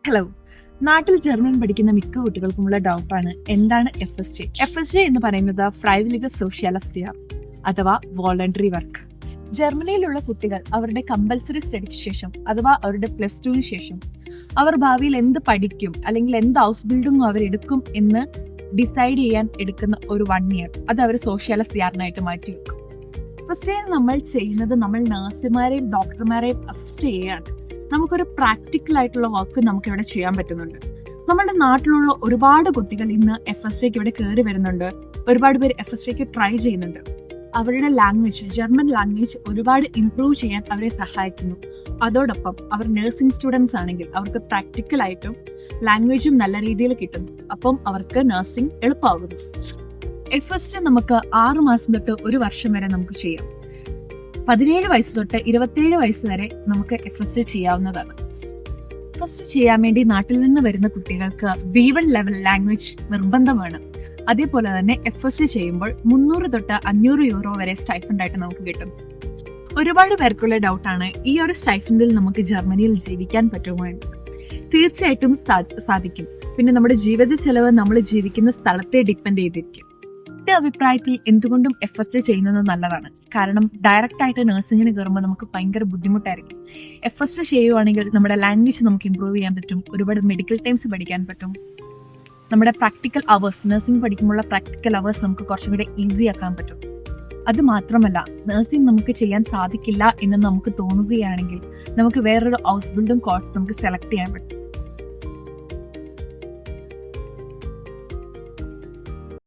Hello. നാട്ടിൽ German പഠിക്കുന്ന മിക്ക കുട്ടികൾക്കുമുള്ള ഡൗട്ടാണ് എന്താണ് FSJ. FSJ എന്ന് പറയുന്നത് ഫ്രൈവിലിക സോഷ്യാലസ്യ അഥവാ വോളണ്ടറി വർക്ക്. ജർമ്മനിയിലുള്ള കുട്ടികൾ അവരുടെ കമ്പൽസറി സ്റ്റഡിക്ക് ശേഷം അഥവാ അവരുടെ +2 ശേഷം അവർ ഭാവിയിൽ എന്ത് പഠിക്കും അല്ലെങ്കിൽ എന്ത് ഹൗസ് ബിൽഡിംഗും അവർ എടുക്കും എന്ന് ഡിസൈഡ് ചെയ്യാൻ എടുക്കുന്ന ഒരു 1 ഇയർ അത് അവർ സോഷ്യാലസ്യാറിനായിട്ട് മാറ്റി വെക്കും. FSJ നമ്മൾ ചെയ്യുന്നത് നമ്മൾ നഴ്സുമാരെയും ഡോക്ടർമാരെയും അസിസ്റ്റ് ചെയ്യുകയാണ്. നമുക്കൊരു പ്രാക്ടിക്കൽ ആയിട്ടുള്ള വർക്ക് നമുക്ക് ഇവിടെ ചെയ്യാൻ പറ്റുന്നുണ്ട്. നമ്മുടെ നാട്ടിലുള്ള ഒരുപാട് കുട്ടികൾ ഇന്ന് FSJക്ക് ഇവിടെ കയറി വരുന്നുണ്ട്. ഒരുപാട് പേര് FSJക്ക് ട്രൈ ചെയ്യുന്നുണ്ട്. അവരുടെ ലാംഗ്വേജ്, ജർമ്മൻ ലാംഗ്വേജ് ഒരുപാട് ഇംപ്രൂവ് ചെയ്യാൻ അവരെ സഹായിക്കുന്നു. അതോടൊപ്പം അവർ നഴ്സിംഗ് സ്റ്റുഡൻസ് ആണെങ്കിൽ അവർക്ക് പ്രാക്ടിക്കൽ ആയിട്ടും ലാംഗ്വേജും നല്ല രീതിയിൽ കിട്ടുന്നു. അപ്പം അവർക്ക് നഴ്സിംഗ് എളുപ്പമാകുന്നു. FSJ നമുക്ക് 6 മാസം തൊട്ട് 1 വർഷം വരെ നമുക്ക് ചെയ്യാം. 17 വയസ്സ് തൊട്ട് 27 വയസ്സ് വരെ നമുക്ക് FSJ ചെയ്യാവുന്നതാണ്. FSJ ചെയ്യാൻ വേണ്ടി നാട്ടിൽ നിന്ന് വരുന്ന കുട്ടികൾക്ക് B1 ലെവൽ ലാംഗ്വേജ് നിർബന്ധമാണ്. അതേപോലെ തന്നെ FSJ ചെയ്യുമ്പോൾ 300 തൊട്ട് 500 യൂറോ വരെ സ്റ്റൈഫൻഡ് ആയിട്ട് നമുക്ക് കിട്ടും. ഒരുപാട് പേർക്കുള്ള ഡൗട്ടാണ് ഈ ഒരു സ്റ്റൈഫൻഡിൽ നമുക്ക് ജർമ്മനിയിൽ ജീവിക്കാൻ പറ്റുമോ എന്ന്. തീർച്ചയായിട്ടും സാധിക്കും. പിന്നെ നമ്മുടെ ജീവിത ചെലവ് നമ്മൾ ജീവിക്കുന്ന സ്ഥലത്തെ ഡിപ്പെൻഡ് ചെയ്തിരിക്കും. എന്റെ അഭിപ്രായത്തിൽ എന്തുകൊണ്ടും FSJ ചെയ്യുന്നത് നല്ലതാണ്. കാരണം ഡയറക്റ്റ് ആയിട്ട് നഴ്സിംഗിന് കയറുമ്പോൾ നമുക്ക് ഭയങ്കര ബുദ്ധിമുട്ടായിരിക്കും. FSJ ചെയ്യുവാണെങ്കിൽ നമ്മുടെ ലാംഗ്വേജ് നമുക്ക് ഇമ്പ്രൂവ് ചെയ്യാൻ പറ്റും. ഒരുപാട് മെഡിക്കൽ ടൈംസ് പഠിക്കാൻ പറ്റും. നമ്മുടെ പ്രാക്ടിക്കൽ അവേഴ്സ്, നഴ്സിംഗ് പഠിക്കുമ്പോഴുള്ള പ്രാക്ടിക്കൽ അവേഴ്സ് നമുക്ക് കുറച്ചും കൂടെ ഈസി ആക്കാൻ പറ്റും. അത് മാത്രമല്ല, നഴ്സിംഗ് നമുക്ക് ചെയ്യാൻ സാധിക്കില്ല എന്ന് നമുക്ക് തോന്നുകയാണെങ്കിൽ നമുക്ക് വേറൊരു ഹൗസ് ബിൽഡിംഗ് കോഴ്സ് നമുക്ക് സെലക്ട് ചെയ്യാൻ പറ്റും.